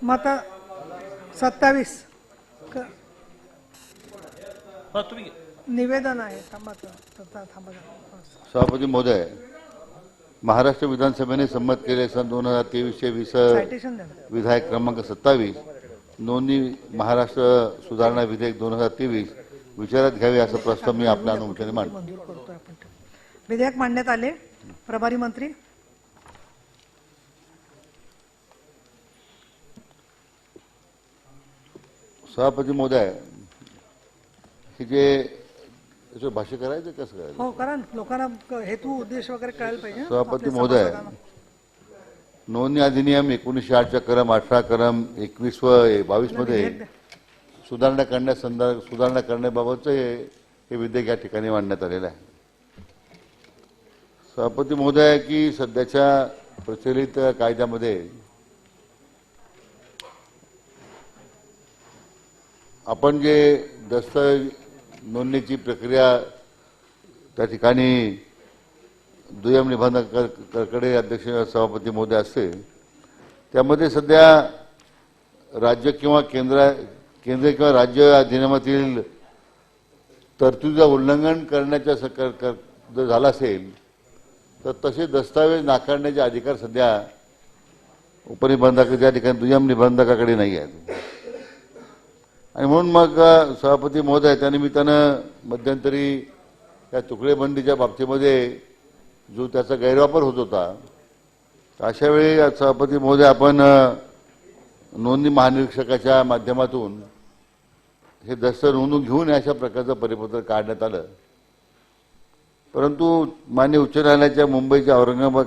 मग आता 27 तुम्ही निवेदन आहे. थांबा. सभापती महोदय, महाराष्ट्र विधानसभेने संमत केले सन 2023-20 सायटेशन द्या. विधायक क्रमांक 27 नोंदणी महाराष्ट्र सुधारणा विधेयक 2023 विचारात घ्यावे असा प्रस्ताव मी आपल्या अनुमतीने मांडतो. मंजूर करतोय आपण. विधेयक मांडण्यात आले. प्रभारी मंत्री. सभापती महोदय, हे जे याचं भाष्य करायचं कसं करायचं? हो करा ना. लोकांना हेतू उद्देश वगैरे कळायला पाहिजे. सभापती आपल्या महोदय, सभासदांना. नोंदणी अधिनियम 1908 कलम 18 कलम 21 व 22 मध्ये सुधारणा करण्याबाबतचं हे विधेयक या ठिकाणी मांडण्यात आलेलं आहे. सभापती महोदय, की सध्याच्या प्रचलित कायद्यामध्ये आपण जे दस्तऐवज नोंदणीची प्रक्रिया त्या ठिकाणी दुय्यम निबंधकाकडे अध्यक्ष सभापती महोदय असते, त्यामध्ये सध्या राज्य किंवा केंद्र किंवा राज्य अधिनियमातील तरतुदीचं उल्लंघन करण्याच्या जर झालं असेल तर तसे दस्तावेज नाकारण्याचे अधिकार सध्या उपनिबंधकाच्या ठिकाणी दुय्यम निबंधकाकडे नाही आहेत. आणि म्हणून मग सभापती महोदय, त्यानिमित्तानं मध्यंतरी या तुकडेबंदीच्या बाबतीमध्ये जो त्याचा गैरवापर होत होता, अशा वेळी सभापती महोदय आपण नोंदणी महानिरीक्षकाच्या माध्यमातून हे दस्त नोंदून घेऊन अशा प्रकारचं परिपत्रक काढण्यात आलं. परंतु मान्य उच्च न्यायालयाच्या मुंबई औरंगाबाद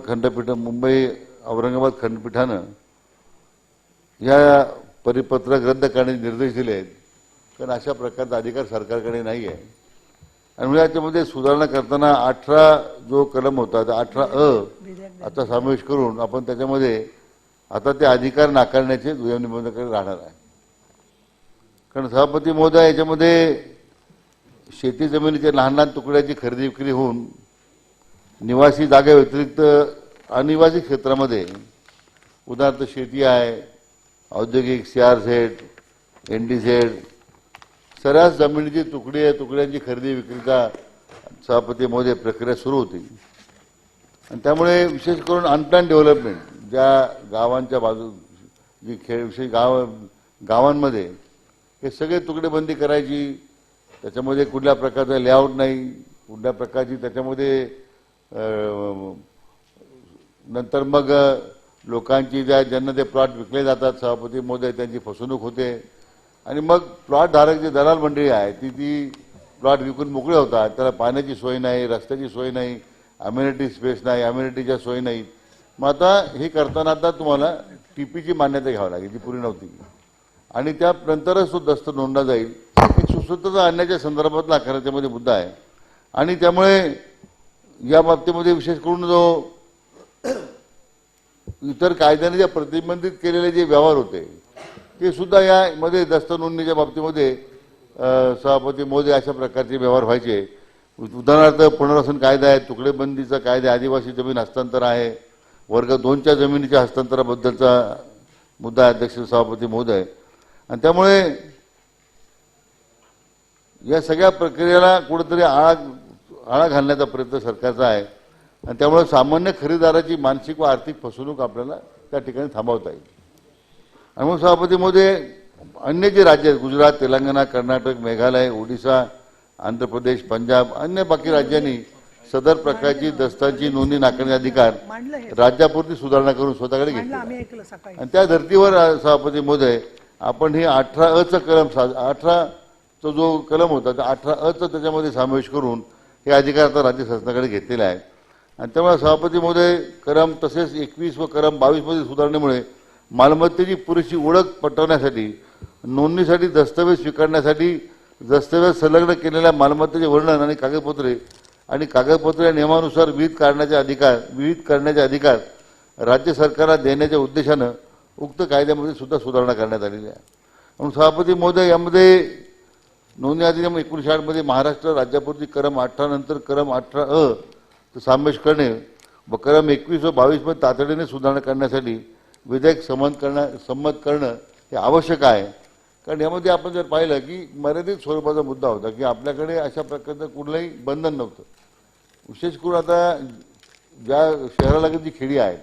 खंडपीठानं या परिपत्रक रद्द करण्याचे निर्देश दिले आहेत. कारण अशा प्रकारचा अधिकार सरकारकडे नाही आहे. आणि म्हणजे याच्यामध्ये सुधारणा करताना 18 जो कलम होता त्या 18 आता समावेश करून आपण त्याच्यामध्ये आता ते अधिकार नाकारण्याचे दुय्यम निबंधकाकडे राहणार आहे. कारण सभापती महोदय, याच्यामध्ये शेती जमिनीच्या लहान लहान तुकड्याची खरेदी विक्री होऊन निवासी जागे व्यतिरिक्त अनिवासी क्षेत्रामध्ये उदाहरणार्थ शेती आहे, औद्योगिक CRZ, NDZ सर्रास जमिनीची तुकड्यांची खरेदी विक्रीचा सभापती महोदय प्रक्रिया सुरू होती. आणि त्यामुळे विशेष करून अनप्लॅन डेव्हलपमेंट ज्या गावांच्या जी विशेष गावांमध्ये हे सगळे तुकडेबंदी करायची. त्याच्यामध्ये कुठल्या प्रकारचा लेआउट नाही, कुठल्या प्रकारची त्याच्यामध्ये नंतर मग लोकांची ज्यांना ते प्लॉट विकले जातात सभापती महोदय, त्यांची फसवणूक होते. आणि मग प्लॉट धारक जे दलाल मंडळी आहे ती प्लॉट विकून मोकळे होतात. त्याला पाण्याची सोय नाही, रस्त्याची सोय नाही, अम्युनिटी स्पेस नाही, अम्युनिटीच्या सोय नाही. मग आता हे करताना आता तुम्हाला TPची मान्यता घ्यावी लागेल, जी पूर्वी नव्हती. आणि त्यानंतरच तो दस्त नोंदला जाईल. एक सुसूत्रता आणण्याच्या संदर्भातला त्यामध्ये मुद्दा आहे. आणि त्यामुळे या बाबतीमध्ये विशेष करून जो इतर कायद्याने जे प्रतिबंधित केलेले जे व्यवहार होते ते सुद्धा यामध्ये दस्त नोंदणीच्या बाबतीमध्ये सभापती महोदय अशा प्रकारचे व्यवहार व्हायचे. उदाहरणार्थ पुनर्वसन कायदा आहे, तुकडेबंदीचा कायदा, आदिवासी जमीन हस्तांतर आहे, वर्ग 2च्या जमिनीच्या हस्तांतराबद्दलचा मुद्दा आहे अध्यक्ष सभापती महोदय. आणि त्यामुळे या सगळ्या प्रक्रियेला कुठेतरी आळा घालण्याचा प्रयत्न सरकारचा आहे. आणि त्यामुळे सामान्य खरेदीदाराची मानसिक व आर्थिक फसवणूक आपल्याला त्या ठिकाणी थांबवता येईल. आणि मग सभापती महोदय, अन्य जे राज्य आहेत गुजरात, तेलंगणा, कर्नाटक, मेघालय, ओडिशा, आंध्र प्रदेश, पंजाब, अन्य बाकी राज्यांनी सदर प्रकारची दस्तांची नोंदणी नाकारण्याचा अधिकार राज्यापुरती सुधारणा करून स्वतःकडे घेतली. आणि त्या धर्तीवर सभापती महोदय आपण ही 18 कलम 18 जो कलम होता त्या 18 त्याच्यामध्ये समावेश करून हे अधिकार आता राज्य शासनाकडे घेतलेले आहे. आणि त्यामुळे सभापती महोदय, कलम तसेच 21 व कलम 22 मध्ये सुधारणेमुळे मालमत्तेची पुरेशी ओळख पटवण्यासाठी, नोंदणीसाठी दस्तावेज स्वीकारण्यासाठी दस्तावेज संलग्न केलेल्या मालमत्तेचे वर्णन आणि कागदपत्रे या नियमानुसार विहित करण्याचे अधिकार राज्य सरकारला देण्याच्या उद्देशानं उक्त कायद्यामध्ये सुद्धा सुधारणा करण्यात आलेली आहे. म्हणून सभापती महोदय, यामध्ये नोंदणी अधिनियम 1960 मध्ये महाराष्ट्र राज्यापुरती कलम 18 नंतर कलम 18 समावेश करणे व कलम 21 व 22 मध्ये तातडीने सुधारणा करण्यासाठी विधेयक संमत करणं हे आवश्यक आहे. कारण यामध्ये आपण जर पाहिलं की मर्यादित स्वरूपाचा मुद्दा होता की आपल्याकडे अशा प्रकारचं कुठलंही बंधन नव्हतं. विशेष करून आता ज्या शहरालगत जी खेडी आहेत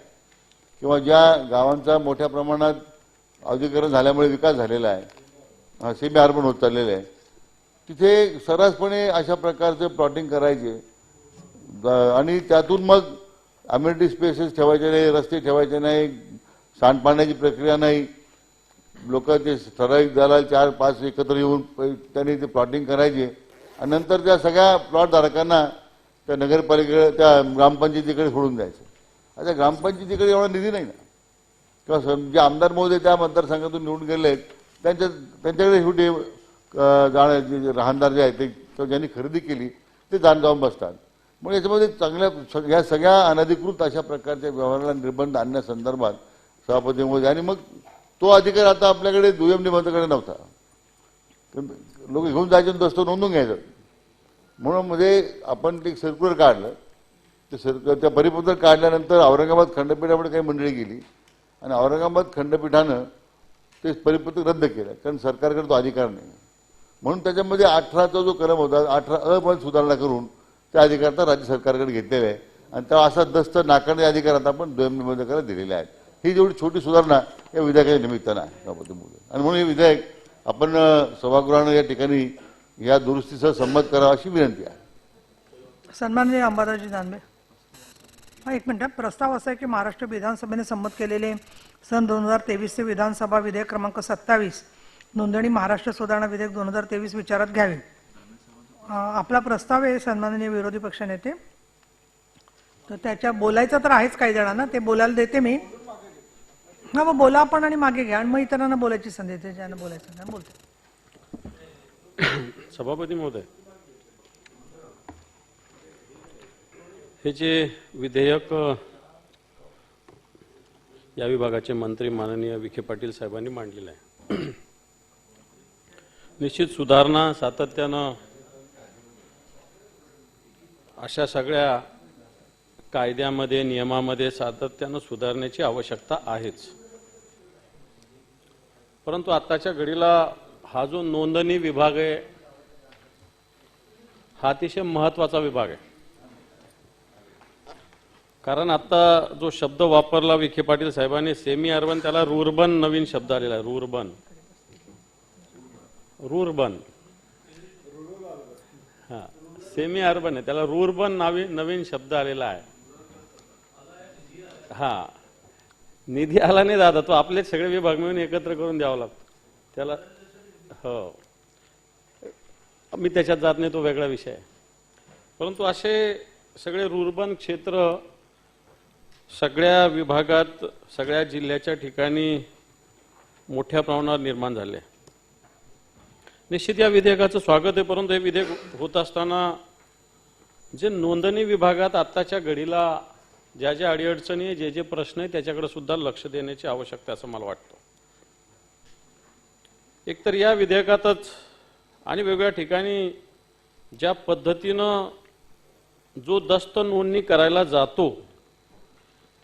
किंवा ज्या गावांचा मोठ्या प्रमाणात औद्योगिकरण झाल्यामुळे विकास झालेला आहे, सेमी अर्बन होत चाललेलं आहे, तिथे सर्रासपणे अशा प्रकारचे प्लॉटिंग करायचे आणि त्यातून मग अम्युनिटी स्पेसेस ठेवायचे नाही, रस्ते ठेवायचे नाही, सांडपाण्याची प्रक्रिया नाही. लोक ते ठराविक दलाल 4-5 एकत्र येऊन त्यांनी ते प्लॉटिंग करायचे आणि नंतर त्या सगळ्या प्लॉट धारकांना त्या नगरपालिकेकडे त्या ग्रामपंचायतीकडे सोडून द्यायचं. आता ग्रामपंचायतीकडे एवढा निधी नाही ना, किंवा जे आमदार महोदय त्या मतदारसंघातून निवडून गेले आहेत त्यांच्याकडे शेवटी जे राहणदार जे आहेत ते किंवा ज्यांनी खरेदी केली ते जाऊन बसतात. मग याच्यामध्ये चांगल्या ह्या सगळ्या अनधिकृत अशा प्रकारच्या व्यवहाराला निर्बंध आणण्यासंदर्भात सभापती महोदय आणि मग तो अधिकार आता आपल्याकडे दुय्यम निबंधकाकडे नव्हता. लोक घेऊन जायचे दस्त नोंदून घ्यायचं. म्हणून म्हणजे आपण ते सर्क्युलर काढलं. ते त्या परिपत्रक काढल्यानंतर औरंगाबाद खंडपीठाकडे काही मंडळी गेली आणि औरंगाबाद खंडपीठानं ते परिपत्रक रद्द केलं कारण सरकारकडे तो अधिकार नाही. म्हणून त्याच्यामध्ये 18चा जो कलम होता 18 मध्ये सुधारणा करून त्या अधिकार तर राज्य सरकारकडे घेतलेले आहे आणि त्या असा दस्त नाकारणे अधिकार आता आपण दुय्यम निबंधकाला दिलेले आहेत. ही जेवढी छोटी सुधारणा या विधेयकाच्या निमित्तानं आहे सभापती महोदय. आणि म्हणून हे विधेयक आपण सभागृहानं या ठिकाणी या दुरुस्तीसह संमत करावं अशी विनंती आहे. सन्माननीय अंबादासजी दानवे. एक मिनिट. प्रस्ताव असा आहे की महाराष्ट्र विधानसभेने संमत केलेले सन 2023 चे विधानसभा विधेयक क्रमांक 27 नोंदणी महाराष्ट्र सुधारणा विधेयक 2023 विचारात घ्यावे. आपला प्रस्ताव आहे सन्माननीय विरोधी पक्षनेते. तर त्याच्या बोलायचं तर आहेच काही जणांना, ते बोलायला देते मी. हा मग बोला आपण आणि मागे घ्या आणि मग इतरांना बोलायची संधी देते. ज्यांना बोलायचं त्यांना बोलते. सभापती महोदय, हे जे विधेयक या विभागाचे मंत्री माननीय विखे पाटील साहेबांनी मांडलेलं आहे. निश्चित सुधारणा सातत्यानं अशा सगळ्या कायद्यामध्ये नियमामध्ये सातत्यानं सुधारण्याची आवश्यकता आहेच. परंतु आत्ताच्या घडीला हा जो नोंदणी विभाग आहे हा अतिशय महत्त्वाचा विभाग आहे. कारण आता जो शब्द वापरला विखे पाटील साहेबांनी सेमी अर्बन, त्याला रुर्बन नवीन शब्द आलेला आहे. रुर्बन हा सेमी अर्बन आहे, त्याला रुर्बन नवीन शब्द आलेला आहे. हा निधी आला नाही दादा, तो आपले सगळे विभाग मिळून एकत्र करून द्यावा लागतो त्याला. हो, मी त्याच्यात जात नाही, तो वेगळा विषय आहे. परंतु असे सगळे रुर्बन क्षेत्र सगळ्या विभागात सगळ्या जिल्ह्याच्या ठिकाणी मोठ्या प्रमाणावर निर्माण झाले. निश्चित या विधेयकाचं स्वागत आहे. परंतु हे विधेयक होत असताना जे नोंदणी विभागात आत्ताच्या घडीला ज्या ज्या अडीअडचणी आहे, जे जे प्रश्न आहे, त्याच्याकडे सुद्धा लक्ष देण्याची आवश्यकता असं मला वाटतं. एकतर या विधेयकातच आणि वेगवेगळ्या ठिकाणी ज्या पद्धतीनं जो दस्त नोंदणी करायला जातो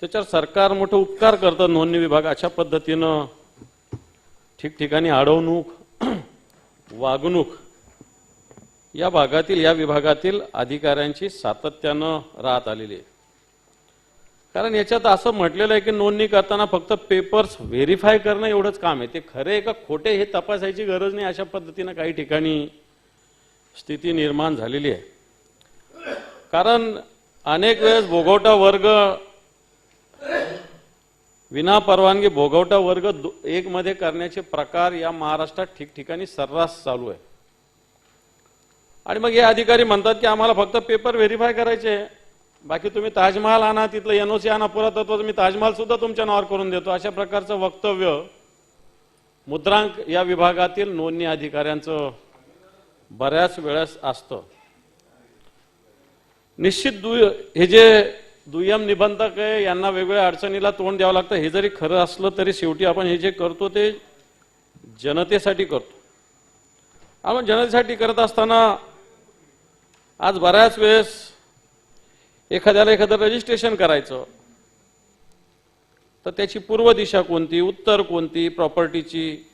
त्याच्यावर सरकार मोठे उपकार करतं. नोंदणी विभाग अशा पद्धतीनं ठिकठिकाणी अडवणूक वागणूक या भागातील या विभागातील अधिकाऱ्यांची सातत्यानं राहत आलेली आहे. कारण याच्यात असं म्हटलेलं आहे की नोंदणी करताना फक्त पेपर्स व्हेरीफाय करणं एवढंच काम आहे. ते खरे का खोटे हे तपासायची गरज नाही, अशा पद्धतीनं काही ठिकाणी स्थिती निर्माण झालेली आहे. कारण अनेक वेळेस भोगवटा वर्ग विना परवानगी भोगवटा वर्ग 1 मध्ये करण्याचे प्रकार या महाराष्ट्रात ठिकठिकाणी सर्रास चालू आहे. आणि मग हे अधिकारी म्हणतात की आम्हाला फक्त पेपर व्हेरीफाय करायचे, बाकी तुम्ही ताजमहाल आणा, तिथलं एनओसी आणा, पुरातत्वाचं मी ताजमहाल सुद्धा तुमच्या नावावर करून देतो, अशा प्रकारचं वक्तव्य मुद्रांक या विभागातील नोंदणी अधिकाऱ्यांचं बऱ्याच वेळेस असतं. निश्चित हे जे दुय्यम निबंधक आहे यांना वेगवेगळ्या अडचणीला तोंड द्यावं लागतं. हे जरी खरं असलं तरी शेवटी आपण हे जे करतो ते जनतेसाठी करतो. आपण जनतेसाठी करत असताना आज बऱ्याच वेळेस एखाद्याला एखादं रजिस्ट्रेशन करायचं, तर त्याची पूर्व दिशा कोणती, उत्तर कोणती, प्रॉपर्टीची,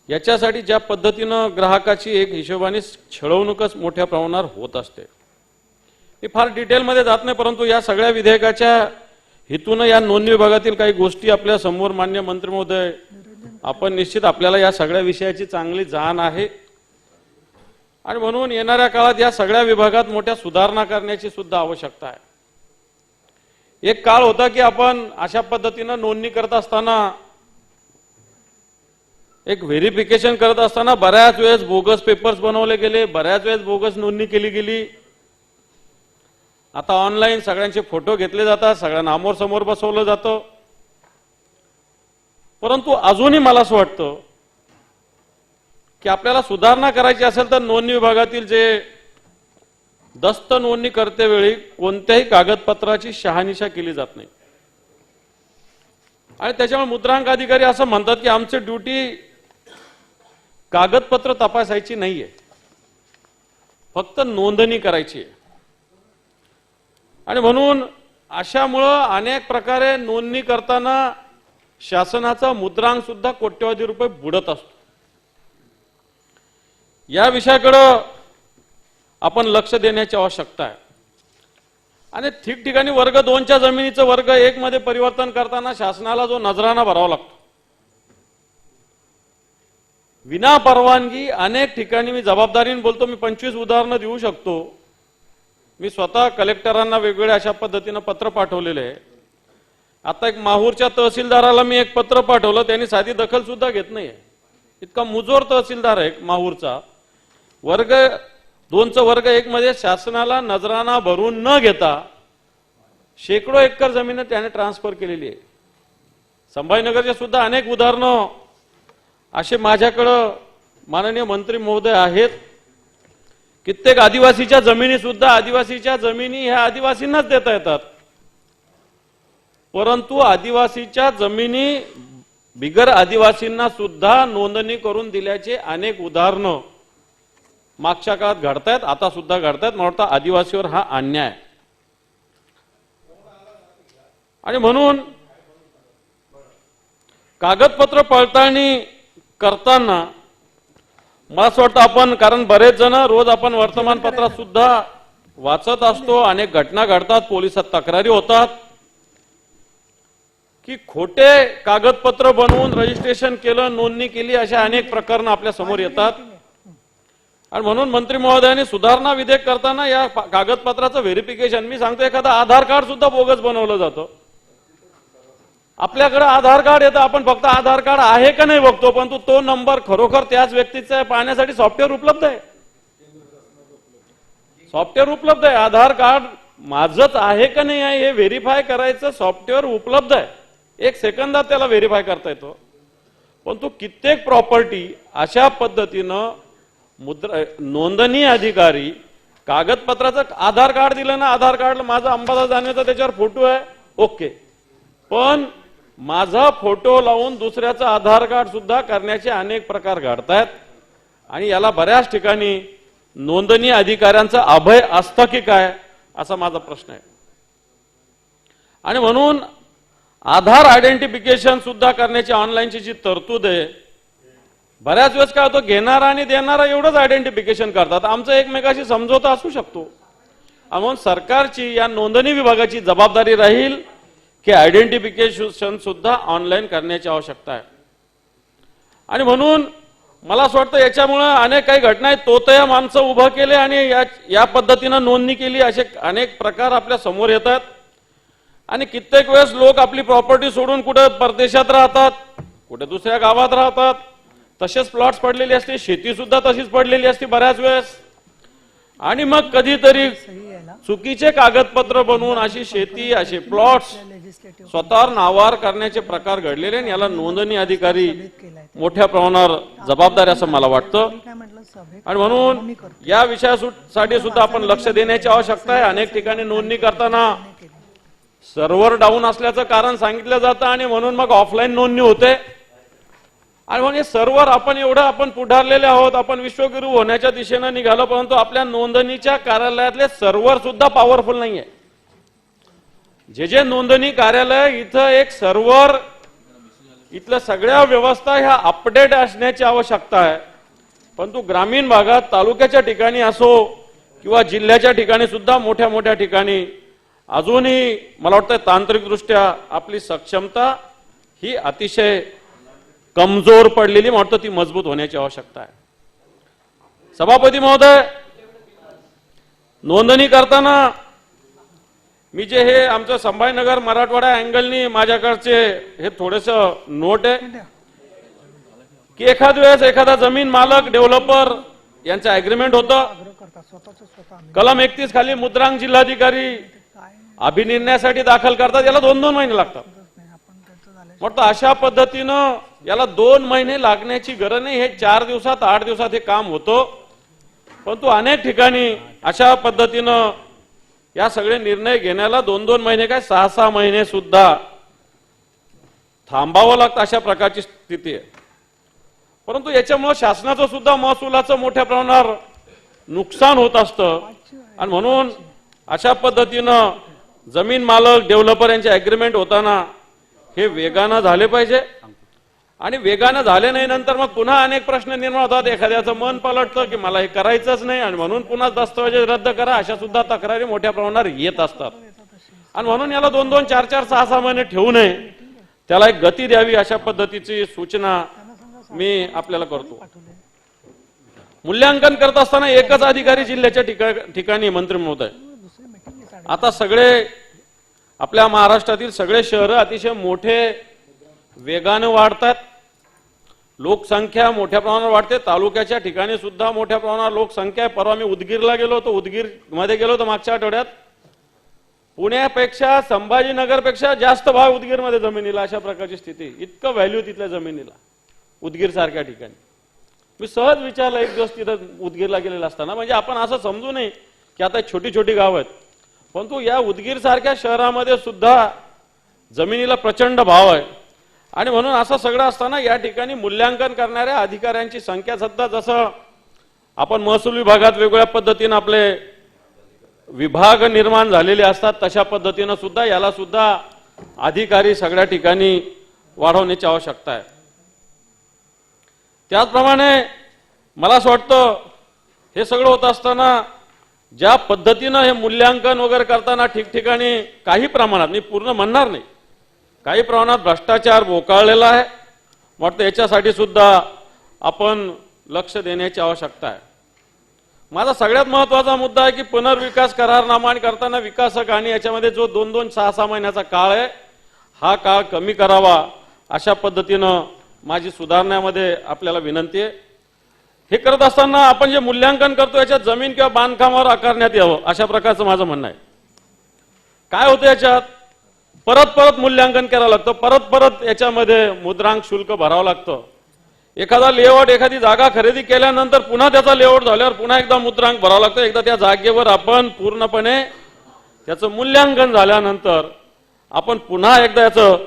याच्यासाठी ज्या पद्धतीनं ग्राहकाची एक हिशोबाने छळवणूकच मोठ्या प्रमाणावर होत असते. मी फार डिटेलमध्ये जात नाही, परंतु या सगळ्या विधेयकाच्या हेतून या नोंदणी विभागातील काही गोष्टी आपल्या समोर मान्य मंत्री महोदय, आपण निश्चित आपल्याला या सगळ्या विषयाची चांगली जाण आहे आणि म्हणून येणाऱ्या काळात या सगळ्या विभागात मोठ्या सुधारणा करण्याची सुद्धा आवश्यकता आहे. एक काळ होता की आपण अशा पद्धतीनं नोंदणी करत असताना, एक व्हेरिफिकेशन करत असताना बऱ्याच वेळेस बोगस पेपर्स बनवले गेले, बऱ्याच वेळेस बोगस नोंदणी केली गेली. आता ऑनलाईन सगळ्यांचे फोटो घेतले जातात, सगळ्यांना समोर समोर बसवलं जातं. परंतु अजूनही मला असं वाटतं की आपल्याला सुधारणा करायची असेल तर नोंदणी विभागातील जे दस्त नोंदणी करते वेळी कोणत्याही कागदपत्राची शहानिशा केली जात नाही आणि त्याच्यामुळे मुद्रांक अधिकारी असं म्हणतात की आमची ड्युटी कागदपत्र तपासायची नाहीये, फक्त नोंदणी करायची आहे. आणि म्हणून अशामुळं अनेक प्रकारे नोंदणी करताना शासनाचा मुद्रांक सुद्धा कोट्यवधी रुपये बुडत असतो. या विषयाकडे आपण लक्ष देण्याची आवश्यकता आहे. आणि ठिकठिकाणी वर्ग 2च्या जमिनीचं वर्ग 1 मध्ये परिवर्तन करताना शासनाला जो नजराना भरावा लागतो, विना परवानगी अनेक ठिकाणी, मी जबाबदारीने बोलतो, मी 25 उदाहरणं देऊ शकतो. मी स्वतः कलेक्टरांना वेगवेगळ्या अशा पद्धतीनं पत्र पाठवलेले आहे. आता एक माहूरच्या तहसीलदाराला मी एक पत्र पाठवलं, त्यांनी साधी दखल सुद्धा घेत नाहीये. इतका मुजोर तहसीलदार आहे माहूरचा. वर्ग 2चं वर्ग 1 मध्ये शासनाला नजराना भरून न घेता शेकडो एकर जमीन त्याने ट्रान्सफर केलेली आहे. संभाजीनगरचे सुद्धा अनेक उदाहरणं असे माझ्याकडं माननीय मंत्री महोदय आहेत. कित्येक आदिवासीच्या जमिनी सुद्धा, आदिवासीच्या जमिनी ह्या आदिवासींनाच देता येतात, परंतु आदिवासीच्या जमिनी बिगर आदिवासींना सुद्धा नोंदणी करून दिल्याचे अनेक उदाहरणं मागच्या काळात घडतायत, आता सुद्धा घडतायत. मला वाटतं आदिवासीवर हा अन्याय आहे. आणि म्हणून कागदपत्र पडताळणी करताना मला असं वाटतं आपण, कारण बरेच जण रोज आपण वर्तमानपत्रात सुद्धा वाचत असतो, अनेक घटना घडतात, पोलिसात तक्रारी होतात की खोटे कागदपत्र बनवून रजिस्ट्रेशन केलं, नोंदणी केली, अशा अनेक प्रकरणं आपल्या समोर येतात. आणि म्हणून मंत्री महोदयांनी सुधारणा विधेयक करताना या कागदपत्राचं व्हेरिफिकेशन, मी सांगतो एखादा आधार कार्ड सुद्धा बोगस बनवलं जातं. आपल्याकडे आधार कार्ड येतं, आपण फक्त आधार कार्ड आहे का नाही बघतो, परंतु तो नंबर खरोखर त्याच व्यक्तीचा आहे पाहण्यासाठी सॉफ्टवेअर उपलब्ध आहे. सॉफ्टवेअर उपलब्ध आहे. आधार कार्ड माझंच आहे का नाही आहे हे व्हेरीफाय करायचं सॉफ्टवेअर उपलब्ध आहे. 1 सेकंदात त्याला व्हेरीफाय करता येतो. परंतु कित्येक प्रॉपर्टी अशा पद्धतीनं नोंदणी अधिकारी कागदपत्राचं, आधार कार्ड दिलं ना, आधार कार्ड माझा अंबादास दानवेचा त्याच्यावर फोटो आहे, ओके, पण माझा फोटो लावून दुसऱ्याचं आधार कार्ड सुद्धा करण्याचे अनेक प्रकार घडतायत. आणि याला बऱ्याच ठिकाणी नोंदणी अधिकाऱ्यांचं अभय असतं की काय, असा माझा प्रश्न आहे. आणि म्हणून आधार आयडेंटिफिकेशन सुद्धा करण्याची ऑनलाईनची जी तरतूद आहे, बऱ्याच वेळेस काय होतं, घेणारा आणि देणारा एवढंच आयडेंटिफिकेशन करतात. आमचं एकमेकाशी समझोता असू शकतो. म्हणून सरकारची, या नोंदणी विभागाची जबाबदारी राहील की आयडेंटिफिकेशन सुद्धा ऑनलाईन करण्याची आवश्यकता आहे. आणि म्हणून मला असं वाटतं याच्यामुळे अनेक काही घटना आहेत, तोतया माणसं उभं केले आणि या पद्धतीनं नोंदणी केली, असे अनेक प्रकार आपल्या समोर येतात. आणि कित्येक वेळेस लोक आपली प्रॉपर्टी सोडून कुठे परदेशात राहतात, कुठे दुसऱ्या गावात राहतात, तसेच प्लॉट्स पडलेली असते, शेती सुद्धा तशीच पडलेली असते बऱ्याच वेळेस. आणि मग कधीतरी चुकीचे कागदपत्र बनवून अशी शेती, असे प्लॉट्स स्वतःवर नावावर करण्याचे प्रकार घडलेले आणि याला नोंदणी अधिकारी मोठ्या प्रमाणावर जबाबदार असं मला वाटतं. आणि म्हणून या विषयासाठी सुद्धा आपण लक्ष देण्याची आवश्यकता आहे. अनेक ठिकाणी नोंदणी करताना सर्व्हर डाऊन असल्याचं कारण सांगितलं जातं आणि म्हणून मग ऑफलाईन नोंदणी होते. आणि म्हणजे सर्व्हर आपण पुढारलेले आहोत, आपण विश्वगुरू होण्याच्या दिशेने निघालो, परंतु आपल्या नोंदणीच्या कार्यालयातले सर्व्हर सुद्धा पॉवरफुल नाहीये. जे नोंदणी कार्यालय इथं एक सर्व्हर, इथल्या सगळ्या व्यवस्था ह्या अपडेट असण्याची आवश्यकता आहे. परंतु ग्रामीण भागात तालुक्याच्या ठिकाणी असो किंवा जिल्ह्याच्या ठिकाणी सुद्धा मोठ्या मोठ्या ठिकाणी अजूनही मला वाटतं तांत्रिकदृष्ट्या आपली सक्षमता ही अतिशय कमजोर पडलेली, मला वाटतं ती मजबूत होण्याची आवश्यकता आहे. सभापती महोदय, नोंदणी करताना मी जे हे आमचं संभाजीनगर मराठवाडा अँगलनी माझ्याकडचे हे थोडेसं नोट आहे की एखाद वेळेस एखादा जमीन मालक डेव्हलपर यांचं अग्रीमेंट होतं, कलम 31 खाली मुद्रांक जिल्हाधिकारी अभिनिर्णयासाठी दाखल करतात, याला 2-2 महिने लागतात. म्हटलं अशा पद्धतीनं याला 2 महिने लागण्याची गरज नाही, हे 4 दिवसात 8 दिवसात हे काम होतं. परंतु अनेक ठिकाणी अशा पद्धतीनं या सगळे निर्णय घेण्याला 2-2 महिने काय 6-6 महिने सुद्धा थांबावं लागतं, अशा प्रकारची स्थिती आहे. परंतु याच्यामुळे शासनाचं सुद्धा महसुलाचं मोठ्या प्रमाणावर नुकसान होत असतं आणि म्हणून अशा पद्धतीनं जमीन मालक डेव्हलपर यांचे अग्रीमेंट होताना हे वेगानं झाले पाहिजे. आणि वेगानं झाले नाही नंतर मग पुन्हा अनेक प्रश्न निर्माण होतात. एखाद्याचं मन पलटतं की मला हे करायचंच नाही आणि म्हणून पुन्हा दस्तऐवज रद्द करा, अशा सुद्धा तक्रारी मोठ्या प्रमाणावर येत असतात. आणि म्हणून याला 2-2, 4-4, 6-6 महिने ठेवू नये, त्याला एक गती द्यावी, अशा पद्धतीची सूचना मी आपल्याला करतो. मूल्यांकन करत असताना एकच अधिकारी जिल्ह्याच्या ठिकाणी मंत्री महोदय, आता सगळे आपल्या महाराष्ट्रातील सगळे शहर अतिशय मोठे वेगाने वाढतात, लोकसंख्या मोठ्या प्रमाणावर वाढते, तालुक्याच्या ठिकाणी सुद्धा मोठ्या प्रमाणावर लोकसंख्या आहे. परवा मी उदगीरला गेलो होतो, उदगीर मध्ये गेलो होतो मागच्या आठवड्यात, पुण्यापेक्षा संभाजीनगरपेक्षा जास्त भाव उदगीरमध्ये जमिनीला, अशा प्रकारची स्थिती, इतकं व्हॅल्यू तिथल्या जमिनीला उदगीर सारख्या ठिकाणी. मी सहज विचारलं एक दिवस तिथं उदगीरला गेलेला असताना, म्हणजे आपण असं समजू नये की आता छोटी छोटी गाव आहेत, परंतु या उदगीर सारख्या शहरामध्ये सुद्धा जमिनीला प्रचंड भाव आहे. आणि म्हणून असं सगळं असताना या ठिकाणी मूल्यांकन करणाऱ्या अधिकाऱ्यांची संख्या सुद्धा, जसं आपण महसूल विभागात वेगवेगळ्या पद्धतीने आपले विभाग निर्माण झालेले असतात, तशा पद्धतीनं सुद्धा याला सुद्धा अधिकारी सगळ्या ठिकाणी वाढवण्याची आवश्यकता आहे. त्याचप्रमाणे मला असं वाटतं हे सगळं होत असताना ज्या पद्धतीनं हे मूल्यांकन वगैरे करताना ठिकठिकाणी काही प्रमाणात, मी पूर्ण म्हणणार नाही, काही प्रमाणात भ्रष्टाचार बोकाळलेला आहे. वाटतं याच्यासाठी सुद्धा आपण लक्ष देण्याची आवश्यकता आहे. माझा सगळ्यात महत्त्वाचा मुद्दा आहे की पुनर्विकास करारनामा करताना विकासक आणि याच्यामध्ये जो 2-2, 6-6 महिन्याचा काळ आहे, हा काळ कमी करावा, अशा पद्धतीनं माझी सुधारण्यामध्ये आपल्याला विनंती आहे. हे करत असताना आपण जे मूल्यांकन करतो याच्यात जमीन किंवा बांधकामावर आकारण्यात यावं, अशा प्रकारचं माझं म्हणणं आहे. काय होतं याच्यात, परत परत मूल्यांकन करावं लागतं, परत परत याच्यामध्ये मुद्रांक शुल्क भरावं लागतं. एखादा लेआउट, एखादी जागा खरेदी केल्यानंतर पुन्हा त्याचा लेआउट झाल्यावर पुन्हा एकदा मुद्रांक भरावं लागतं. एकदा त्या जागेवर आपण पूर्णपणे त्याचं मूल्यांकन झाल्यानंतर आपण पुन्हा एकदा याचं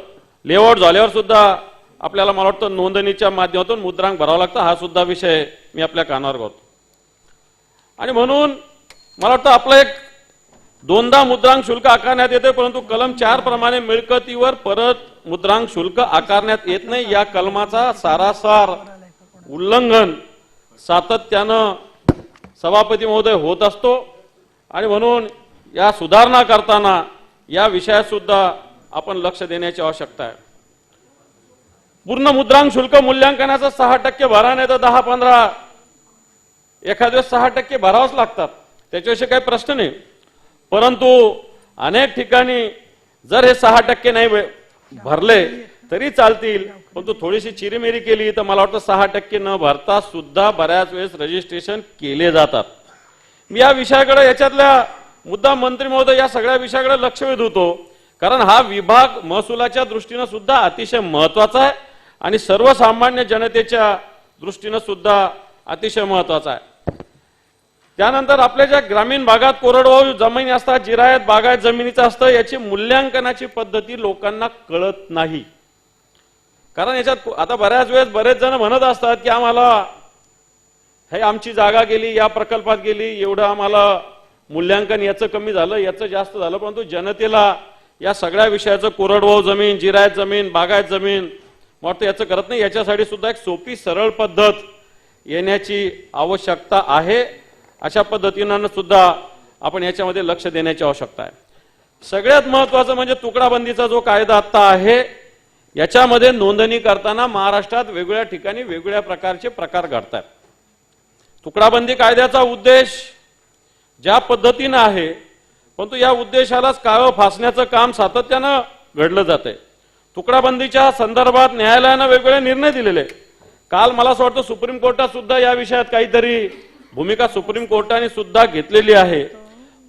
लेआउट झाल्यावर सुद्धा आपल्याला मला वाटतं नोंदणीच्या माध्यमातून मुद्रांक भरावं लागतं. हा सुद्धा विषय मी आपल्या कानावर घालतो. आणि म्हणून मला वाटतं आपलं एक 2दा मुद्रांक शुल्क आकारण्यात येते, परंतु कलम 4 प्रमाणे मिळकतीवर परत मुद्रांक शुल्क आकारण्यात येत नाही. या कलमाचा सारासार उल्लंघन सातत्यानं सभापती महोदय होत असतो. आणि म्हणून या सुधारणा करताना या विषयात सुद्धा आपण लक्ष देण्याची आवश्यकता आहे. पूर्ण मुद्रांक शुल्क मूल्यांकनाचं 6% भरा, नाही तर 10-15, एखाद्या 6% भरावंच लागतात, त्याच्याविषयी काही प्रश्न नाही. परंतु अनेक ठिकाणी जर हे 6% नाही भरले तरी चालतील, परंतु थोडीशी चिरीमिरी केली तर मला वाटतं 6% न भरता सुद्धा बऱ्याच वेळेस रजिस्ट्रेशन केले जातात. मी या विषयाकडे, याच्यातल्या मुद्दा मंत्री महोदय या सगळ्या विषयाकडे लक्ष वेधतो, कारण हा विभाग महसुलाच्या दृष्टीने सुद्धा अतिशय महत्वाचा आहे आणि सर्वसामान्य जनतेच्या दृष्टीने सुद्धा अतिशय महत्वाचा आहे. त्यानंतर आपल्या ज्या ग्रामीण भागात कोरडवाहू जमिनी असतात, जिरायत बागायत जमिनीचं असतं, याची मूल्यांकनाची पद्धती लोकांना कळत नाही. कारण याच्यात आता बऱ्याच वेळेस बरेच जण म्हणत असतात की आम्हाला हे आमची जागा गेली, या प्रकल्पात गेली, एवढं आम्हाला मूल्यांकन याचं कमी झालं, याचं जास्त झालं, परंतु जनतेला या सगळ्या विषयाचं कोरडवाहू जमीन, जिरायत जमीन, बागायत जमीन वाटतं याचं करत नाही. याच्यासाठी सुद्धा एक सोपी सरळ पद्धत येण्याची आवश्यकता आहे. अशा पद्धतीनं सुद्धा आपण याच्यामध्ये लक्ष देण्याची आवश्यकता आहे. सगळ्यात महत्वाचं म्हणजे तुकडाबंदीचा जो कायदा आता आहे याच्यामध्ये नोंदणी करताना महाराष्ट्रात वेगवेगळ्या ठिकाणी वेगवेगळ्या प्रकारचे प्रकार घडतात. तुकडाबंदी कायद्याचा उद्देश ज्या पद्धतीनं आहे, परंतु या उद्देशालाच काळं फासण्याचं काम सातत्यानं घडलं जातंय. तुकडाबंदीच्या संदर्भात न्यायालयानं वेगवेगळे निर्णय दिलेले. काल मला असं वाटतं सुप्रीम कोर्टात सुद्धा या विषयात काहीतरी भूमिका सुप्रीम कोर्टाने सुद्धा घेतलेली आहे.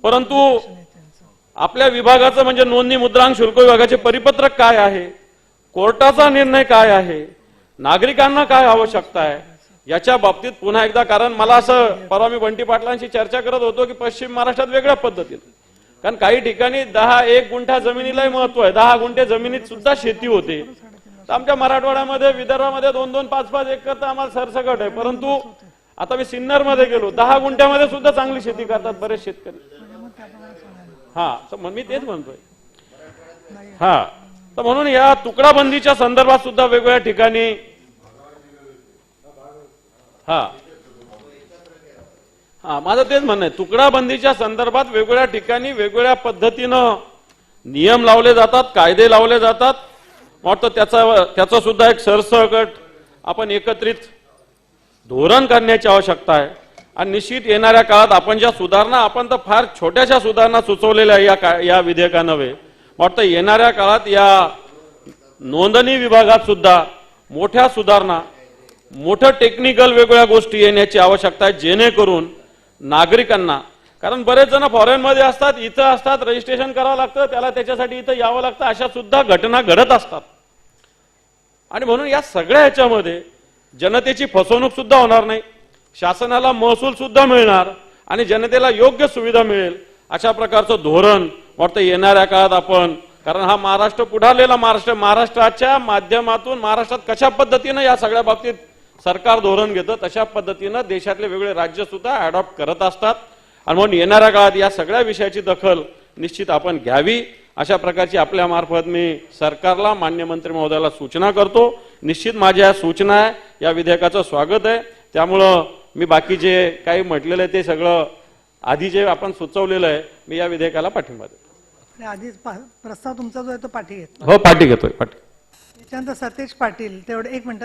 परंतु आपल्या विभागाचं म्हणजे नोंदणी मुद्रांक शुल्क विभागाचे परिपत्रक काय आहे, कोर्टाचा निर्णय काय आहे, नागरिकांना काय आवश्यकता आहे याच्या बाबतीत पुन्हा एकदा, कारण मला असं परवा मी बंटी पाटलांशी चर्चा करत होतो की पश्चिम महाराष्ट्रात वेगळ्या पद्धतीने, कारण काही ठिकाणी 10-1 गुंठा जमिनीलाही महत्व आहे, 10 गुंठे जमिनीत सुद्धा शेती होते. तर आमच्या मराठवाड्यामध्ये विदर्भामध्ये 2-2, 5-5 एकर तर आम्हाला सरसकट आहे. परंतु आता मी सिन्नरमध्ये गेलो, 10 गुंठ्यामध्ये सुद्धा चांगली शेती करतात बरेच शेतकरी. हा, तर मी तेच म्हणतोय. हा, तर म्हणून या तुकडाबंदीच्या संदर्भात सुद्धा वेगवेगळ्या ठिकाणी हा माझं तेच म्हणणं आहे, तुकडाबंदीच्या संदर्भात वेगवेगळ्या ठिकाणी वेगवेगळ्या पद्धतीनं नियम लावले जातात, कायदे लावले जातात. वाटतं त्याचा सुद्धा एक सरसकट आपण एकत्रित धोरण करण्याची आवश्यकता आहे. आणि निश्चित येणाऱ्या काळात आपण ज्या सुधारणा, आपण तर फार छोट्याशा सुधारणा सुचवलेल्या या विधेयकानंवे, वाटतं येणाऱ्या काळात या नोंदणी विभागात सुद्धा मोठ्या सुधारणा, मोठं टेक्निकल वेगवेगळ्या गोष्टी येण्याची आवश्यकता आहे, जेणेकरून नागरिकांना, कारण बरेच जण फॉरेनमध्ये असतात, इथं असतात, रजिस्ट्रेशन करावं लागतं, त्याला त्याच्यासाठी इथं यावं लागतं, अशा सुद्धा घटना घडत असतात. आणि म्हणून या सगळ्या ह्याच्यामध्ये जनतेची फसवणूक सुद्धा होणार नाही, शासनाला महसूल सुद्धा मिळणार आणि जनतेला योग्य सुविधा मिळेल अशा प्रकारचं धोरण वाटतं येणाऱ्या काळात आपण, कारण हा महाराष्ट्र पुढारलेला महाराष्ट्राच्या माध्यमातून महाराष्ट्रात कशा पद्धतीनं या सगळ्या बाबतीत सरकार धोरण घेतं तशा पद्धतीनं देशातले वेगवेगळे राज्य सुद्धा अडॉप्ट करत असतात. आणि म्हणून येणाऱ्या काळात या सगळ्या विषयाची दखल निश्चित आपण घ्यावी अशा प्रकारची आपल्या मार्फत मी सरकारला, मान्य मंत्री महोदयाला सूचना करतो. निश्चित माझ्या सूचना आहे, या विधेयकाचं स्वागत आहे. त्यामुळं मी बाकी जे काही म्हटलेलं आहे ते सगळं आधी जे आपण सुचवलेलं आहे, मी या विधेयकाला पाठिंबा देतो. आधीच प्रस्ताव तुमचा जो आहे तो पाठी घेतो. हो, पाठी घेतोय. त्याच्यानंतर सतेज पाटील, तेवढं 1 मिनिट,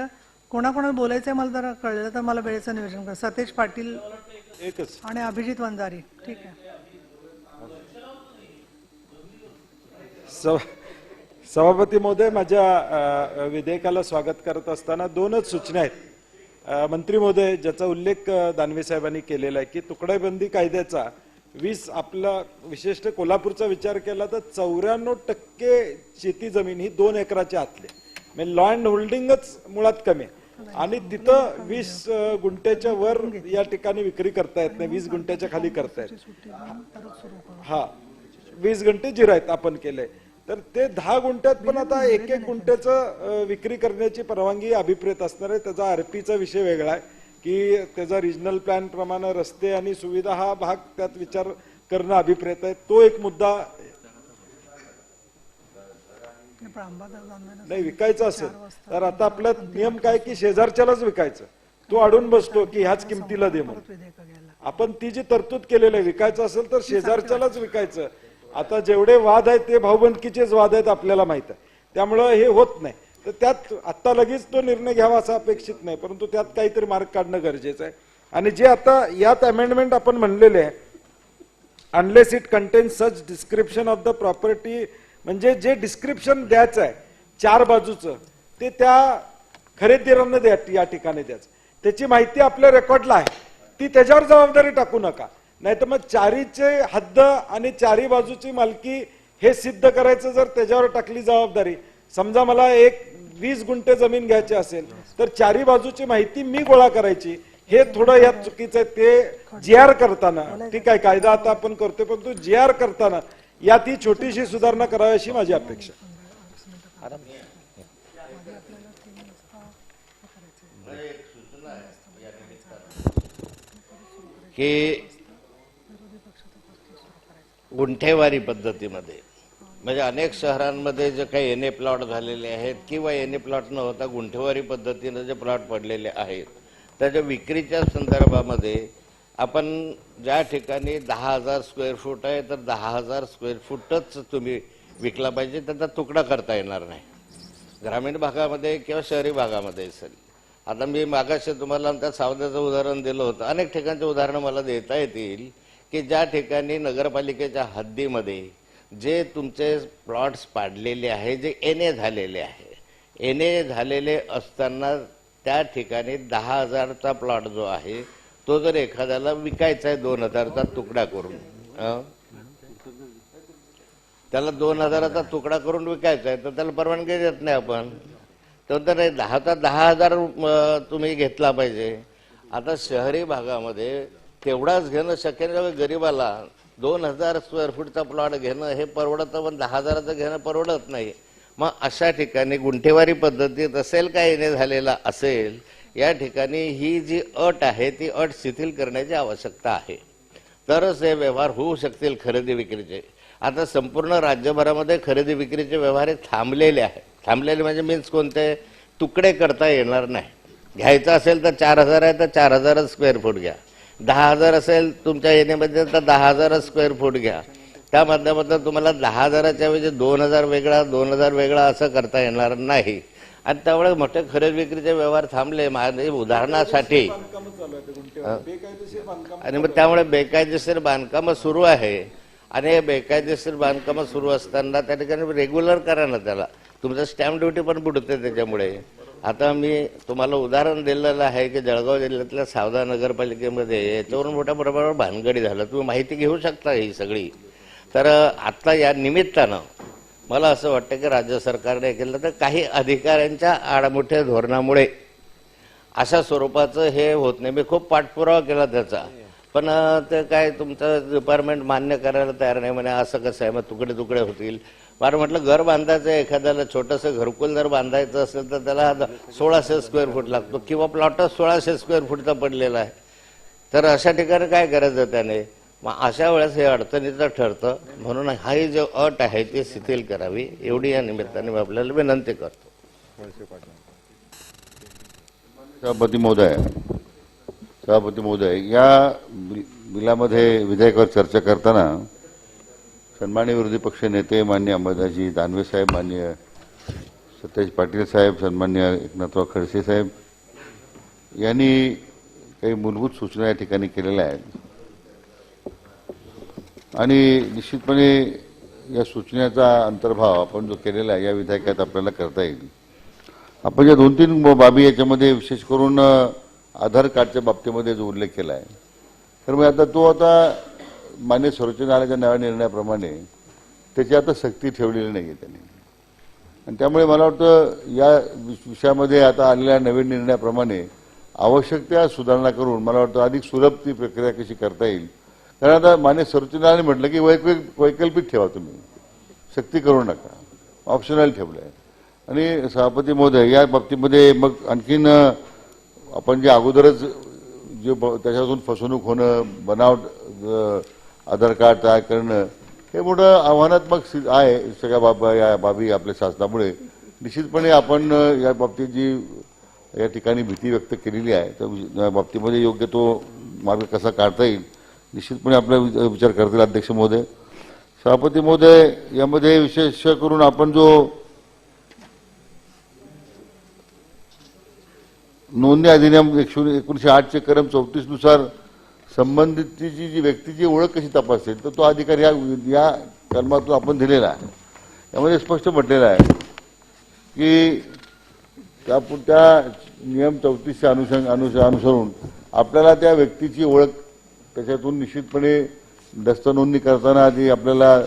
कोणाकोणाला बोलायचंय मला जरा कळलं तर मला वेळेचं नियोजन कर. सतेज पाटील एकच आणि अभिजित वंजारी, ठीक आहे. सभापती महोदय, माझ्या विधेयकाला स्वागत करत असताना 2च सूचना आहेत. मंत्री महोदय, ज्याचा उल्लेख दानवे साहेबांनी केलेला आहे की तुकडाबंदी कायद्याचा 20 आपला विशिष्ट कोल्हापूरचा विचार केला तर 94% शेती जमीन ही 2 एकराच्या आतली, म्हणजे लँड होल्डिंगच मुळात कमी आहे. आणि तिथं 20 गुंठ्याच्या वर या ठिकाणी विक्री करता येत नाही, 20 गुंठ्याच्या खाली करता येत. हा, 20 गुंठे जिरायत आपण केलंय, तर ते 10 गुंठ्यात पण आता 1-1 गुंठ्याचं विक्री करण्याची परवानगी अभिप्रेत असणार आहे. त्याचा आरपीचा विषय वेगळा आहे की त्याचा रिजनल प्लॅन प्रमाणे रस्ते आणि सुविधा हा भाग त्यात विचार करणं अभिप्रेत आहे. तो एक मुद्दा नाही विकायचा असेल तर आता आपला नियम काय की शेजारच्यालाच विकायचं, तो अडून बसतो की ह्याच किमतीला दे म्हणून. आपण ती जी तरतूद केलेली आहे, विकायचं असेल तर शेजारच्यालाच विकायचं. आता जेवढे वाद आहेत ते भाऊबंदकीचेच वाद आहेत आपल्याला माहित आहे, त्यामुळं हे होत नाही. तर त्यात आता लगेच तो निर्णय घ्यावा असं अपेक्षित नाही, परंतु त्यात काहीतरी मार्ग काढणं गरजेचं आहे. आणि जे आता यात अमेंडमेंट आपण म्हणलेले आहे, unless it contains such description of the property, म्हणजे जे डिस्क्रिप्शन द्यायचं आहे 4 बाजूचं ते त्या खरेदीदारांना द्या, या ठिकाणी द्यायचं, त्याची माहिती आपल्या रेकॉर्डला आहे, ती त्याच्यावर जबाबदारी टाकू नका. नाही तर मग 4चे हद्द आणि 4 बाजूची मालकी हे सिद्ध करायचं जर त्याच्यावर टाकली जबाबदारी, समजा मला 20 गुंठे जमीन घ्यायची असेल तर 4 बाजूची माहिती मी गोळा करायची, हे थोडं यात चुकीचं आहे. ते GR करताना, ठीक आहे कायदा आता आपण करतोय, परंतु GR करताना यात ही छोटीशी सुधारणा करावी अशी माझी अपेक्षा. की गुंठेवारी पद्धतीमध्ये म्हणजे अनेक शहरांमध्ये जे काही एन ए प्लॉट झालेले आहेत किंवा एन ए प्लॉट न होता गुंठेवारी पद्धतीनं जे प्लॉट पडलेले आहेत त्याच्या विक्रीच्या संदर्भामध्ये आपण ज्या ठिकाणी 10,000 स्क्वेअर फूट आहे तर 10,000 स्क्वेअर फूटच तुम्ही विकला पाहिजे, त्याचा तुकडा करता येणार नाही ग्रामीण भागामध्ये किंवा शहरी भागामध्ये असेल. आता मी मागाशी तुम्हाला त्या सावद्याचं उदाहरण दिलं होतं. अनेक ठिकाणचे उदाहरणं मला देता येतील की ज्या ठिकाणी नगरपालिकेच्या हद्दीमध्ये जे तुमचे प्लॉट्स पाडलेले आहे, जे एन ए झालेले आहे, एन ए झालेले असताना त्या ठिकाणी 10,000चा प्लॉट जो आहे तो जर एखाद्याला विकायचा आहे 2,000चा तुकडा करून, त्याला 2,000चा तुकडा करून विकायचा आहे तर त्याला परवानगी देत नाही आपण. तर नाही 10,000 तुम्ही घेतला पाहिजे. आता शहरी भागामध्ये तेवढाच घेणं शक्य नाही. गरीबाला 2,000 स्क्वेअर फूटचा प्लॉट घेणं हे परवडतं, पण 10,000चं घेणं परवडत नाही. मग अशा ठिकाणी गुंठेवारी पद्धतीत असेल का येणे झालेला असेल, या ठिकाणी ही जी अट आहे ती अट शिथिल करण्याची आवश्यकता आहे, तरच हे व्यवहार होऊ शकतील खरेदी विक्रीचे. आता संपूर्ण राज्यभरामध्ये खरेदी विक्रीचे व्यवहार हे थांबलेले आहेत. थांबलेले म्हणजे मीन्स कोणते, तुकडे करता येणार नाही. घ्यायचं असेल तर 4,000 आहे तर 4,000 स्क्वेअर फूट घ्या, 10,000 असेल तुमच्या येण्यामध्ये तर 10,000 स्क्वेअर फूट घ्या. त्या माध्यमातून तुम्हाला 10,000च्या ऐवजी 2,000 वेगळा 2,000 वेगळा असं करता येणार नाही. आणि त्यामुळे मोठे खरेदी विक्रीचे व्यवहार थांबले. माझे उदाहरणासाठी आणि मग त्यामुळे बेकायदेशीर बांधकामं सुरू आहे. आणि हे बेकायदेशीर बांधकामं सुरू असताना त्या ठिकाणी रेग्युलर करा ना, त्याला तुमचं स्टॅम्प ड्युटी पण बुडते त्याच्यामुळे. आता मी तुम्हाला उदाहरण दिलेलं आहे की जळगाव जिल्ह्यातल्या सावदा नगरपालिकेमध्ये याच्यावरून मोठ्या प्रमाणावर भानगडी झालं. तुम्ही माहिती घेऊ शकता ही सगळी. तर आता या निमित्तानं मला असं वाटतं की राज्य सरकारने केलं तर काही अधिकाऱ्यांच्या आडमुठ्या धोरणामुळे अशा स्वरूपाचं हे होत नाही. मी खूप पाठपुरावा केला त्याचा, पण ते काय तुमचं डिपार्टमेंट मान्य करायला तयार नाही. म्हणे असं कसं आहे, मग तुकडे तुकडे होतील. बरं म्हटलं घर बांधायचं आहे एखाद्याला, छोटंसं घरकुल जर बांधायचं असेल तर त्याला 1,600 स्क्वेअर फूट लागतो किंवा प्लॉटच 1,600 स्क्वेअर फूटचा पडलेला आहे. तर अशा ठिकाणी काय करायचं त्याने, मग अशा वेळेस हे अडचणीचं ठरतं. म्हणून ही जो अट आहे ती शिथिल करावी एवढी या निमित्ताने मी आपल्याला विनंती करतो. सभापती महोदय, या बिलामध्ये विधेयकावर चर्चा करताना सन्माननीय विरोधी पक्ष नेते माननीय अंबादासजी दानवे साहेब, माननीय सतेज पाटील साहेब, सन्माननीय एकनाथराव खडसे साहेब यांनी काही मूलभूत सूचना या ठिकाणी केलेल्या आहेत. आणि निश्चितपणे या सूचनेचा अंतर्भाव आपण जो केलेला आहे या विधेयकात आपल्याला करता येईल. आपण ज्या 2-3 बाबी याच्यामध्ये विशेष करून आधार कार्डच्या बाबतीमध्ये जो उल्लेख केला आहे, तर मग आता मान्य सर्वोच्च न्यायालयाच्या नव्या निर्णयाप्रमाणे त्याची आता सक्ती ठेवलेली नाही आहे त्यांनी. आणि त्यामुळे मला वाटतं या विषयामध्ये आता आलेल्या नवीन निर्णयाप्रमाणे आवश्यक त्या सुधारणा करून मला वाटतं अधिक सुलभ ती प्रक्रिया कशी करता येईल. कारण आता मान्य सर्वोच्च न्यायालयाने म्हटलं की वैकल्पिक ठेवा, तुम्ही सक्ती करू नका, ऑप्शनल ठेवलं आहे. आणि सभापती महोदय, या बाबतीमध्ये मग आणखीन आपण जे अगोदरच जे त्याच्यातून फसवणूक होणं, बनावट आधार कार्ड तयार करणं हे मोठं आव्हानात्मक आहे. सगळ्या या बाबी आपल्या शासनामुळे निश्चितपणे आपण या बाबतीत जी या ठिकाणी भीती व्यक्त केलेली आहे तर या बाबतीमध्ये योग्य तो मार्ग कसा काढता येईल निश्चितपणे आपला विचार करतील अध्यक्ष महोदय. सभापती महोदय, यामध्ये विशेष करून आपण जो नोंदणी अधिनियम 1908 कलम 34 नुसार संबंधितची जी व्यक्तीची ओळख कशी तपासेल तर तो अधिकार या कलमातून आपण दिलेला आहे. यामध्ये स्पष्ट म्हटलेलं आहे की त्या नियम 34च्या अनुसरून आपल्याला त्या व्यक्तीची ओळख त्याच्यातून निश्चितपणे दस्त नोंदणी करताना आधी आपल्याला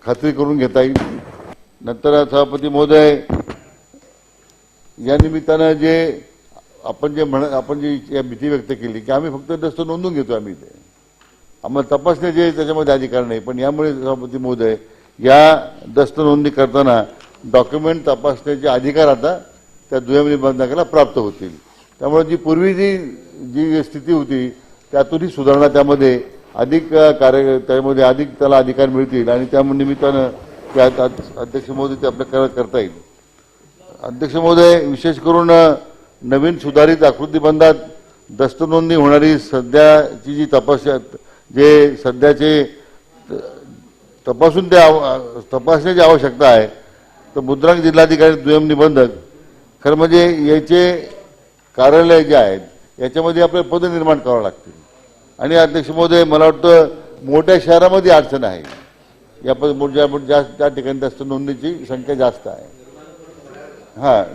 खात्री करून घेता येईल. नंतर सभापती महोदय, या निमित्तानं जे आपण जी या भीती व्यक्त केली की आम्ही फक्त दस्त नोंदून घेतो, आम्ही ते आम्हाला तपासण्याचे त्याच्यामध्ये अधिकार नाही, पण यामुळे सभापती महोदय या दस्त नोंदणी करताना डॉक्युमेंट तपासण्याचे अधिकार आता त्या दुय्यम निबंधकाला प्राप्त होतील. त्यामुळे जी पूर्वी जी स्थिती होती त्यातूनही सुधारणा त्यामध्ये अधिक त्यामध्ये अधिक त्याला अधिकार मिळतील आणि त्या निमित्तानं त्या अध्यक्ष महोदय ते आपल्या करता येईल. अध्यक्ष महोदय, विशेष करून नवीन सुधारित आकृतीबंधात दस्त नोंदणी होणारी सध्याची जी जे सध्याचे तपासण्याची आवश्यकता आहे, तर मुद्रांक जिल्हाधिकारी दुय्यम निबंधक खरं म्हणजे याचे कार्यालय जे आहेत याच्यामध्ये आपल्याला पद निर्माण करावं लागतील. आणि अध्यक्ष महोदय, मला वाटतं मोठ्या शहरामध्ये अडचण आहे, या त्या ठिकाणी दस्त नोंदणीची संख्या जास्त आहे.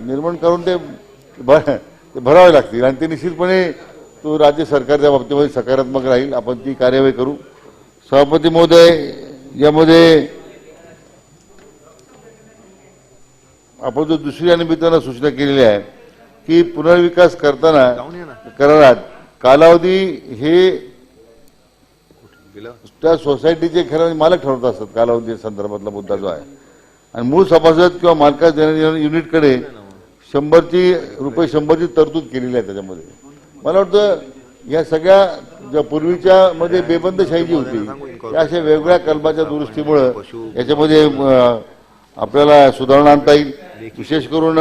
निर्माण करून ते भरावे लागतील आणि ते निश्चितपणे तो राज्य सरकारच्या बाबतीमध्ये सकारात्मक राहील. आपण ती कार्यवाही करू. सभापती महोदय, यामध्ये आपण जो दुसऱ्या निमित्तानं सूचना केलेली आहे की पुनर्विकास करारात कालावधी हे त्या सोसायटीचे खरं मालक ठरवत असतात. कालावधी संदर्भातला मुद्दा जो आहे आणि मूळ सभासद किंवा मालकास देण्याच्या युनिटकडे ₹100ची तरतूद केलेली आहे. त्याच्यामध्ये मला वाटतं या सगळ्या ज्या पूर्वीच्या मध्ये बेबंदशाही जी होती त्या अशा वेगवेगळ्या कलमाच्या दुरुस्तीमुळे याच्यामध्ये आपल्याला सुधारणा आणता येईल. विशेष करून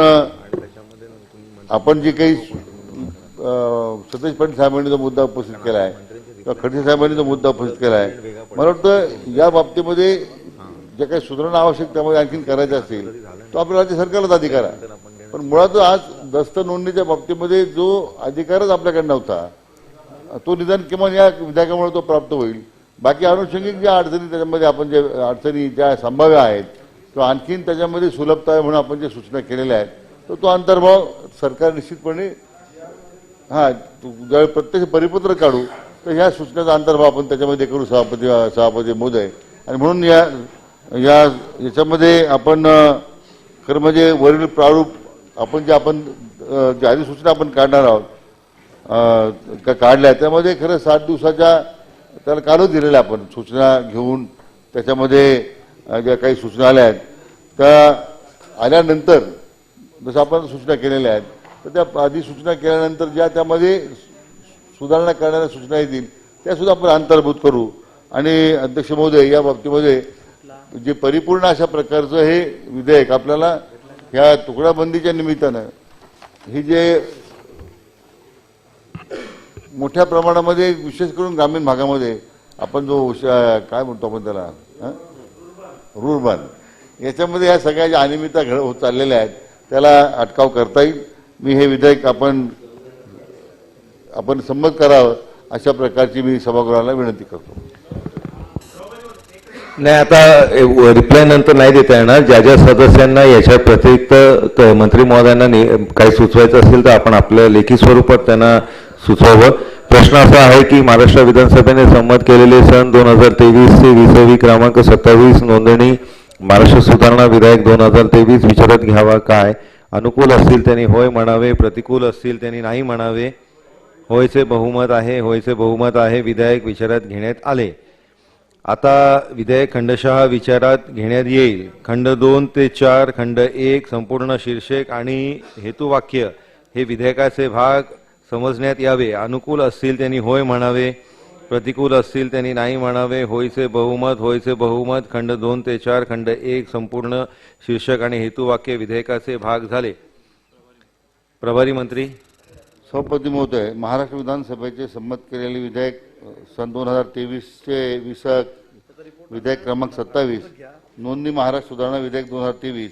आपण जे काही सतीश पाटील साहेबांनी जो मुद्दा उपस्थित केला आहे किंवा खडसे साहेबांनी जो मुद्दा उपस्थित केला आहे, मला वाटतं या बाबतीमध्ये जे काही सुधारणा आवश्यक त्यामध्ये आणखी करायचं असेल तो आपल्या राज्य सरकारलाच अधिकार आहे. पण मुळात आज दस्त नोंदणीच्या बाबतीमध्ये जो अधिकारच आपल्याकडे नव्हता तो निदान किमान या विधेयकामुळे तो प्राप्त होईल. बाकी अनुषंगिक ज्या अडचणी त्याच्यामध्ये आपण जे अडचणी ज्या संभाव्य आहेत किंवा आणखीन त्याच्यामध्ये सुलभता आहे म्हणून आपण जे सूचना केलेल्या आहेत तर तो अंतर्भाव सरकार निश्चितपणे ज्यावेळी प्रत्यक्ष परिपत्र काढू तर ह्या सूचनेचा अंतर्भाव आपण त्याच्यामध्ये करू सभापती महोदय. आणि म्हणून याच्यामध्ये आपण खरं म्हणजे वरील प्रारूप आपण जे अधिसूचना आपण काढणार आहोत काढल्या त्यामध्ये खरं 7 दिवसाच्या त्याला काढून दिलेल्या आपण सूचना घेऊन त्याच्यामध्ये ज्या काही सूचना आल्या आहेत त्या आल्यानंतर जसं आपण सूचना केलेल्या आहेत तर त्या अधिसूचना केल्यानंतर ज्या त्यामध्ये सुधारणा करणाऱ्या सूचना येतील त्या सुद्धा आपण अंतर्भूत करू. आणि अध्यक्ष महोदय, या बाबतीमध्ये जे परिपूर्ण अशा प्रकारचं हे विधेयक आपल्याला ह्या तुकडाबंदीच्या निमित्तानं ही जे मोठ्या प्रमाणामध्ये विशेष करून ग्रामीण भागामध्ये आपण जो काय म्हणतो आपण त्याला रुळबान याच्यामध्ये या सगळ्या ज्या अनियमितता होत चाललेल्या आहेत त्याला अटकाव करता येईल. मी हे विधेयक आपण संमत करावं अशा प्रकारची मी सभागृहाला विनंती करतो. नाही, आता रिप्लाय नंतर नाही देता येणार. ज्या ज्या सदस्यांना याच्या व्यतिरिक्त मंत्री महोदयांना काही सुचवायचं असेल तर आपण आपल्या लेखी स्वरूपात त्यांना सुचवावं. प्रश्न असा आहे की महाराष्ट्र विधानसभेने संमत केलेले सन 2023 चे 20वी क्रमांक 27 नोंदणी महाराष्ट्र सुधारणा विधेयक 2023 विचारात घ्यावा काय? अनुकूल असतील त्यांनी होय म्हणावे, प्रतिकूल असतील त्यांनी नाही म्हणावे. होयचे बहुमत आहे, होयचे बहुमत आहे. विधेयक विचारात घेण्यात आले. आता विधेयक खंडशः विचारात घेण्यात येईल. खंड 2 ते 4, खंड 1 संपूर्ण शीर्षक आणि हेतुवाक्य हे विधेयकाचे भाग समजण्यात यावे. अनुकूल असतील त्यांनी होय म्हणावे, प्रतिकूल असतील त्यांनी नाही म्हणावे. होयचे बहुमत, होयचे बहुमत. खंड 2 ते 4, खंड 1 संपूर्ण शीर्षक आणि हेतुवाक्य विधेयकाचे भाग झाले. प्रभारी मंत्री. सभापती महोदय, महाराष्ट्र विधानसभेचे संमत केलेले विधेयक सन 2023 चे विधेयक क्रमांक 27 नोंदणी महाराष्ट्र सुधारणा विधेयक 2023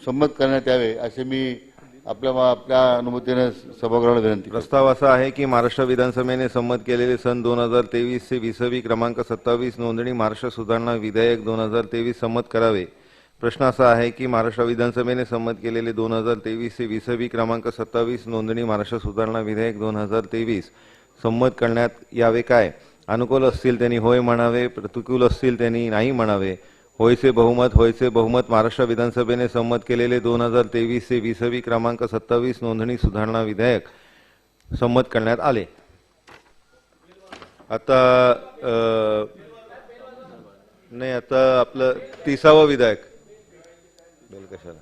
संमत करण्यात यावे असे मी आपल्या अनुमतीने सभागृहाला विनंती. प्रस्ताव असा आहे की महाराष्ट्र विधानसभेने संमत केलेले सन 2023 चे 20वी क्रमांक 27 नोंदणी महाराष्ट्र सुधारणा विधेयक 2023 संमत करावे. प्रश्न असा आहे की महाराष्ट्र विधानसभेने संमत केलेले 2023 चे 20वी क्रमांक 27 नोंदणी महाराष्ट्र सुधारणा विधेयक 2023 संमत करण्यात यावे काय? अनुकूल असतील त्यांनी होय म्हणावे, प्रतिकूल असतील त्यांनी नाही म्हणावे. होयचे बहुमत, होयचे बहुमत. महाराष्ट्र विधानसभेने संमत केलेले 2023 चे 20वी क्रमांक 27 नोंदणी सुधारणा विधेयक संमत करण्यात आले. आता आपलं 30वं विधेयक कशाला